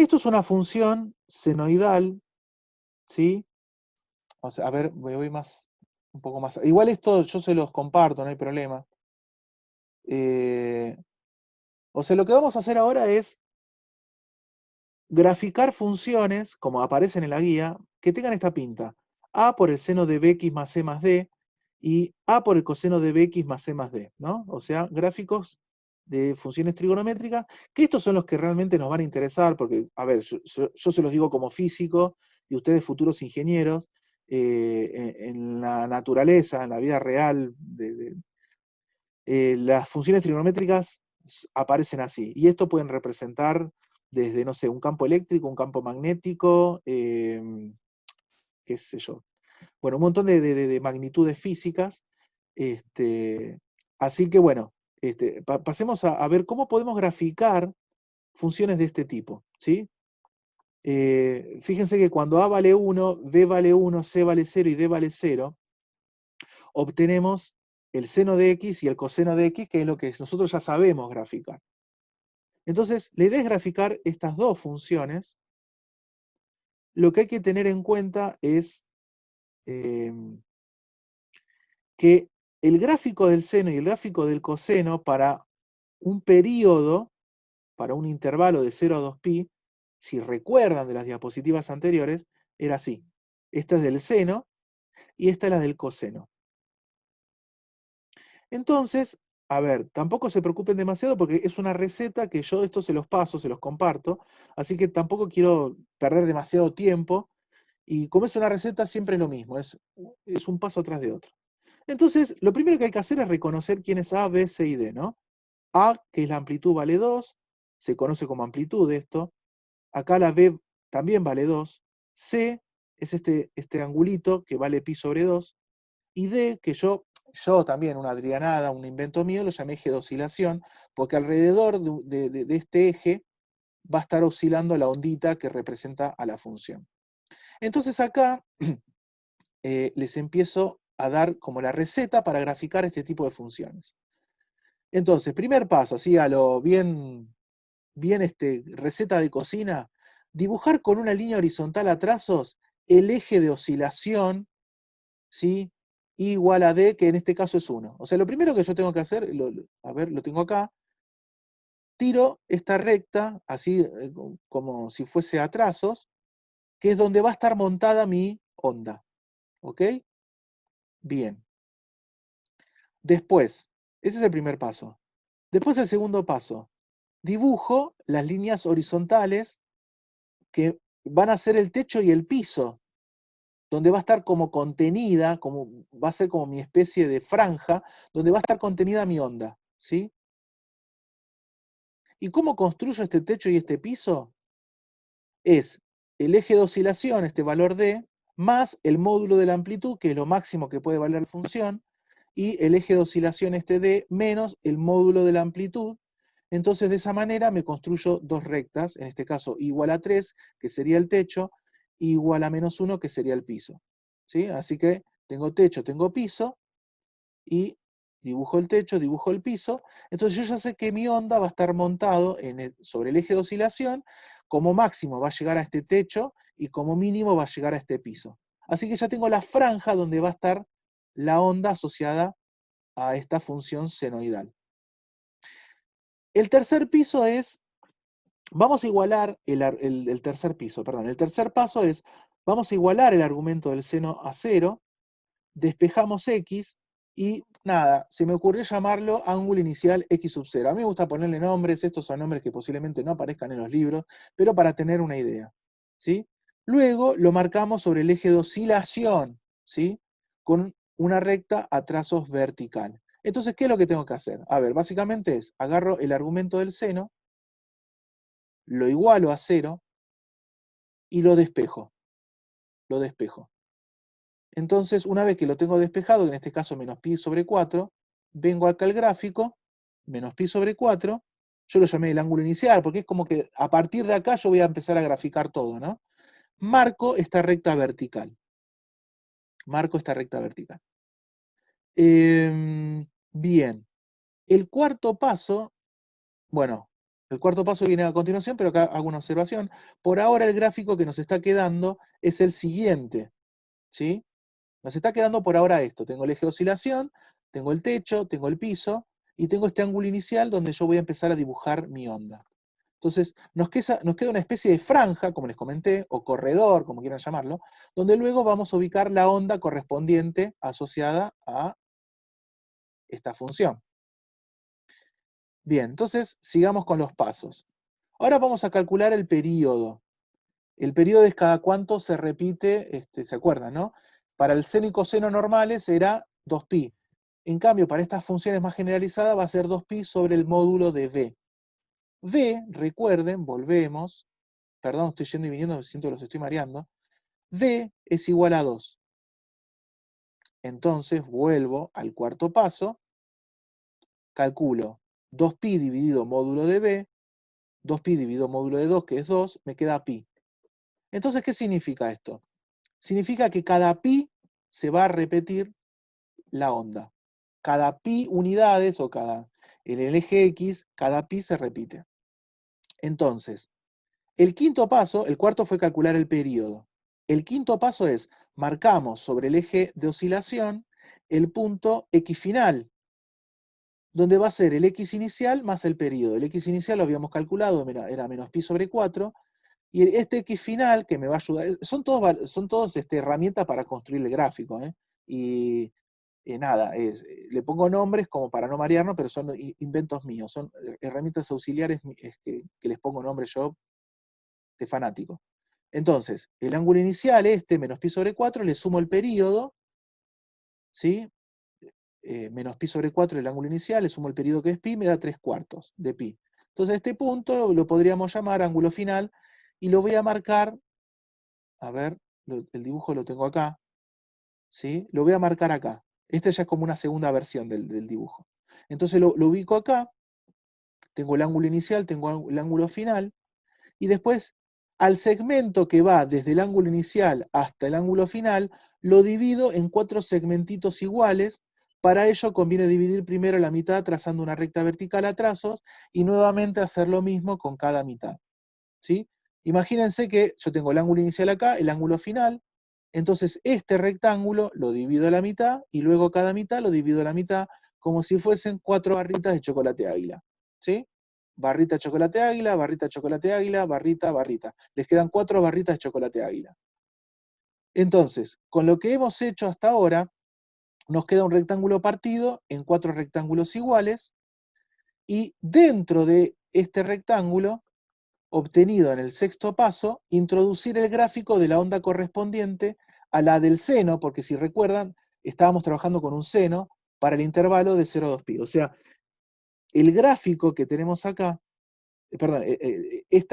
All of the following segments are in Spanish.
Esto es una función senoidal, ¿sí? O sea, a ver, me voy más, un poco más. Igual esto yo se los comparto, no hay problema. Eh, o sea, lo que vamos a hacer ahora es graficar funciones, como aparecen en la guía, que tengan esta pinta. A por el seno de bx más c más d y a por el coseno de bx más c más d, ¿no? O sea, gráficos de funciones trigonométricas, que estos son los que realmente nos van a interesar, porque, a ver, yo se los digo como físico y ustedes futuros ingenieros, en la naturaleza, en la vida real, las funciones trigonométricas aparecen así, y esto pueden representar desde, no sé, un campo eléctrico, un campo magnético, qué sé yo. Bueno, un montón de magnitudes físicas. Este, así que bueno, pasemos a ver cómo podemos graficar funciones de este tipo, ¿sí? Fíjense que cuando A vale 1, B vale 1, C vale 0 y D vale 0, obtenemos el seno de x y el coseno de x, que es lo que nosotros ya sabemos graficar. Entonces, la idea es graficar estas dos funciones. Lo que hay que tener en cuenta es que el gráfico del seno y el gráfico del coseno para un periodo, para un intervalo de 0 a 2pi, si recuerdan de las diapositivas anteriores, era así. Esta es del seno y esta es la del coseno. Entonces, a ver, tampoco se preocupen demasiado porque es una receta que yo esto se los paso, se los comparto, así que tampoco quiero perder demasiado tiempo. Y como es una receta, siempre es lo mismo, es un paso atrás de otro. Entonces, lo primero que hay que hacer es reconocer quién es A, B, C y D, ¿no? A, que es la amplitud, vale 2, se conoce como amplitud esto. Acá la B también vale 2. C es este angulito que vale pi sobre 2. Y D, que yo también, una adrianada, un invento mío, lo llamé eje de oscilación, porque alrededor de este eje va a estar oscilando la ondita que representa a la función. Entonces acá les empiezo a dar como la receta para graficar este tipo de funciones. Entonces, primer paso, así a lo bien, bien receta de cocina, dibujar con una línea horizontal a trazos el eje de oscilación, ¿sí? Igual a D, que en este caso es 1. O sea, lo primero que yo tengo que hacer, a ver, lo tengo acá, tiro esta recta, así como si fuese a trazos, que es donde va a estar montada mi onda. ¿Ok? Bien. Después, ese es el primer paso. Después el segundo paso, dibujo las líneas horizontales que van a ser el techo y el piso, donde va a estar como contenida, como, va a ser como mi especie de franja, donde va a estar contenida mi onda, ¿sí? ¿Y cómo construyo este techo y este piso? Es el eje de oscilación, este valor D, más el módulo de la amplitud, que es lo máximo que puede valer la función, y el eje de oscilación este D menos el módulo de la amplitud. Entonces de esa manera me construyo dos rectas, en este caso igual a 3, que sería el techo, igual a menos 1, que sería el piso. ¿Sí? Así que tengo techo, tengo piso, y dibujo el techo, dibujo el piso. Entonces yo ya sé que mi onda va a estar montado sobre el eje de oscilación, como máximo va a llegar a este techo y como mínimo va a llegar a este piso. Así que ya tengo la franja donde va a estar la onda asociada a esta función senoidal. El tercer piso es, vamos a igualar el tercer piso, perdón, el tercer paso es, vamos a igualar el argumento del seno a 0, despejamos x y nada, se me ocurrió llamarlo ángulo inicial x sub 0. A mí me gusta ponerle nombres, estos son nombres que posiblemente no aparezcan en los libros, pero para tener una idea, ¿sí? Luego lo marcamos sobre el eje de oscilación, ¿sí? Con una recta a trazos vertical. Entonces, ¿qué es lo que tengo que hacer? A ver, básicamente es, agarro el argumento del seno, lo igualo a 0 y lo despejo. Lo despejo. Entonces, una vez que lo tengo despejado, en este caso menos pi sobre 4, vengo acá al gráfico, menos pi sobre 4, yo lo llamé el ángulo inicial, porque es como que a partir de acá yo voy a empezar a graficar todo, ¿no? Marco esta recta vertical. Marco esta recta vertical. Bien. El cuarto paso, bueno, El cuarto paso viene a continuación, pero acá hago una observación. Por ahora el gráfico que nos está quedando es el siguiente, ¿sí? Nos está quedando por ahora esto. Tengo el eje de oscilación, tengo el techo, tengo el piso, y tengo este ángulo inicial donde yo voy a empezar a dibujar mi onda. Entonces, nos queda una especie de franja, como les comenté, o corredor, como quieran llamarlo, donde luego vamos a ubicar la onda correspondiente asociada a esta función. Bien, entonces sigamos con los pasos. Ahora vamos a calcular el período. El período es cada cuánto se repite, ¿se acuerdan, no? Para el seno y coseno normales era 2pi. En cambio, para estas funciones más generalizadas va a ser 2pi sobre el módulo de v. V, recuerden, volvemos, perdón, estoy yendo y viniendo, siento que los estoy mareando. V es igual a 2. Entonces vuelvo al cuarto paso, calculo 2pi dividido módulo de v, 2pi dividido módulo de 2, que es 2, me queda pi. Entonces, ¿qué significa esto? Significa que cada pi se va a repetir la onda. Cada pi unidades o en el eje X, cada pi se repite. Entonces, el quinto paso, el cuarto fue calcular el período. El quinto paso es, marcamos sobre el eje de oscilación el punto X final, donde va a ser el X inicial más el período. El X inicial lo habíamos calculado, era menos pi sobre 4, y este X final, que me va a ayudar, son todos herramientas para construir el gráfico, ¿eh? Y nada, le pongo nombres como para no marearnos, pero son inventos míos, son herramientas auxiliares que les pongo nombre yo de fanático. Entonces, el ángulo inicial, menos pi sobre 4, le sumo el período, ¿sí? Menos pi sobre 4 el ángulo inicial, le sumo el período que es pi, me da 3/4 de pi. Entonces, este punto lo podríamos llamar ángulo final, y lo voy a marcar, a ver, el dibujo lo tengo acá, ¿sí? Lo voy a marcar acá. Esta ya es como una segunda versión del dibujo. Entonces lo ubico acá, tengo el ángulo inicial, tengo el ángulo final, y después al segmento que va desde el ángulo inicial hasta el ángulo final, lo divido en 4 segmentitos iguales. Para ello conviene dividir primero la mitad trazando una recta vertical a trazos, y nuevamente hacer lo mismo con cada mitad, ¿sí? Imagínense que yo tengo el ángulo inicial acá, el ángulo final, entonces este rectángulo lo divido a la mitad, y luego cada mitad lo divido a la mitad, como si fuesen 4 barritas de chocolate águila, ¿sí? Barrita de chocolate águila, barrita de chocolate águila, barrita, barrita. Les quedan 4 barritas de chocolate águila. Entonces, con lo que hemos hecho hasta ahora, nos queda un rectángulo partido en 4 rectángulos iguales, y dentro de este rectángulo, obtenido en el sexto paso, introducir el gráfico de la onda correspondiente a la del seno, porque si recuerdan, estábamos trabajando con un seno para el intervalo de 0 a 2pi. O sea, el gráfico que tenemos acá, perdón,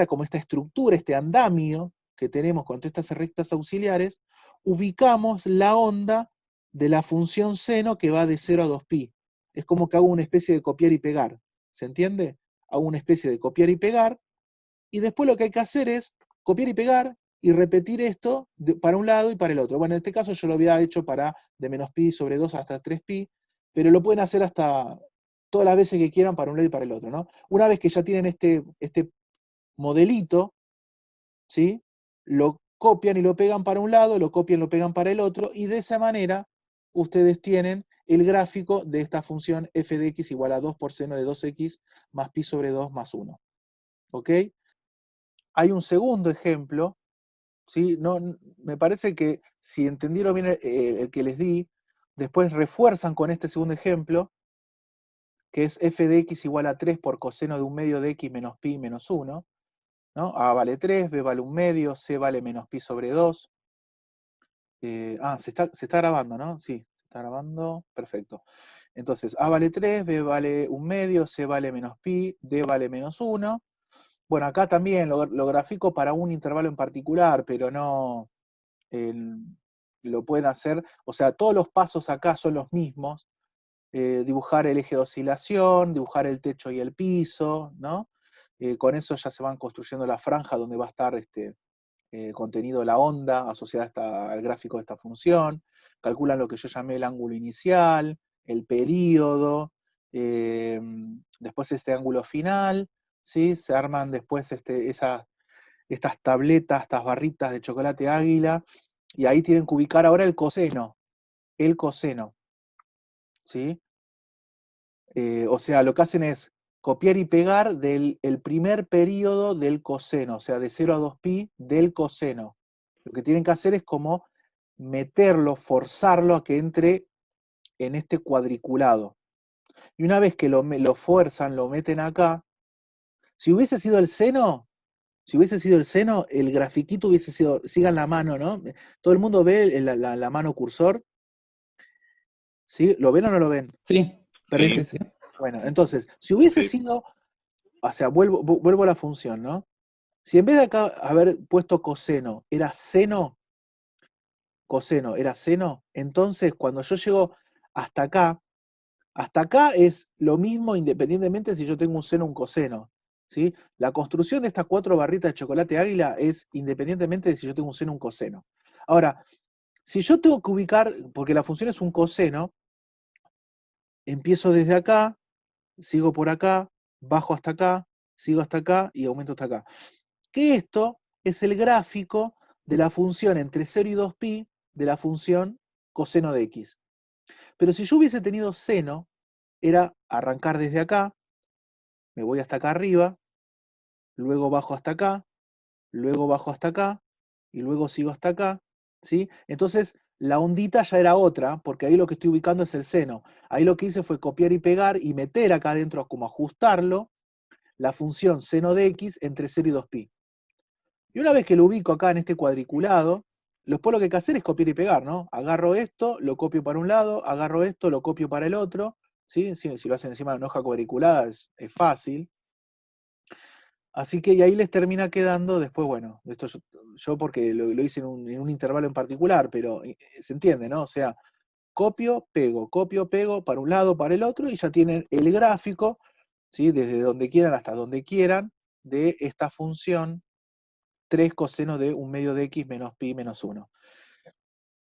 como esta estructura, este andamio que tenemos con todas estas rectas auxiliares, ubicamos la onda de la función seno que va de 0 a 2pi. Es como que hago una especie de copiar y pegar. ¿Se entiende? Hago una especie de copiar y pegar, y después lo que hay que hacer es copiar y pegar y repetir esto para un lado y para el otro. Bueno, en este caso yo lo había hecho para de menos pi sobre 2 hasta 3pi, pero lo pueden hacer hasta todas las veces que quieran para un lado y para el otro, ¿no? Una vez que ya tienen este modelito, ¿sí? Lo copian y lo pegan para un lado, lo copian y lo pegan para el otro, y de esa manera ustedes tienen el gráfico de esta función f de x igual a 2 por seno de 2x más pi sobre 2 más 1. ¿Ok? Hay un segundo ejemplo, ¿sí? No, me parece que si entendieron bien el que les di, después refuerzan con este segundo ejemplo, que es f de x igual a 3 por coseno de un medio de x menos pi menos 1, ¿no? A vale 3, b vale un medio, c vale menos pi sobre 2. Se está grabando, ¿no? Sí, se está grabando, perfecto. Entonces, a vale 3, b vale un medio, c vale menos pi, d vale menos 1. Bueno, acá también lo grafico para un intervalo en particular, pero no lo pueden hacer, o sea, todos los pasos acá son los mismos. Dibujar el eje de oscilación, dibujar el techo y el piso, ¿no? Con eso ya se van construyendo la franja donde va a estar contenido la onda asociada al gráfico de esta función. Calculan lo que yo llamé el ángulo inicial, el período, después este ángulo final, ¿sí? Se arman después estas tabletas, estas barritas de chocolate águila, y ahí tienen que ubicar ahora el coseno, ¿sí? O sea, lo que hacen es copiar y pegar el primer periodo del coseno, o sea, de 0 a 2pi del coseno. Lo que tienen que hacer es como meterlo, forzarlo a que entre en este cuadriculado. Y una vez que lo fuerzan, lo meten acá, si hubiese sido el seno, el grafiquito hubiese sido, sigan la mano, ¿no? Todo el mundo ve la mano cursor, ¿sí? ¿Lo ven o no lo ven? Sí, sí, Perfecto. sí, sí. Bueno, entonces, si hubiese sido, o sea, vuelvo a la función, ¿no? Si en vez de acá haber puesto coseno, era seno, era seno, entonces cuando yo llego hasta acá, hasta acá es lo mismo independientemente si yo tengo un seno o un coseno, ¿sí? La construcción de estas 4 barritas de chocolate águila es independientemente de si yo tengo un seno o un coseno. Ahora, si yo tengo que ubicar, porque la función es un coseno, empiezo desde acá, sigo por acá, bajo hasta acá, sigo hasta acá y aumento hasta acá. Que esto es el gráfico de la función entre 0 y 2pi de la función coseno de x. Pero si yo hubiese tenido seno, era arrancar desde acá, me voy hasta acá arriba, luego bajo hasta acá, luego bajo hasta acá, y luego sigo hasta acá, ¿sí? Entonces, la ondita ya era otra, porque ahí lo que estoy ubicando es el seno. Ahí lo que hice fue copiar y pegar y meter acá adentro, como ajustarlo, la función seno de x entre 0 y 2pi. Y una vez que lo ubico acá en este cuadriculado, después lo que hay que hacer es copiar y pegar, ¿no? Agarro esto, lo copio para un lado, agarro esto, lo copio para el otro, ¿sí? Si lo hacen encima de una hoja cuadriculada es fácil. Así que y ahí les termina quedando después, bueno, esto yo porque lo hice en un intervalo en particular, pero se entiende, ¿no? O sea, copio, pego para un lado, para el otro, y ya tienen el gráfico, ¿sí? Desde donde quieran hasta donde quieran, de esta función 3 coseno de 1 medio de x menos pi menos 1.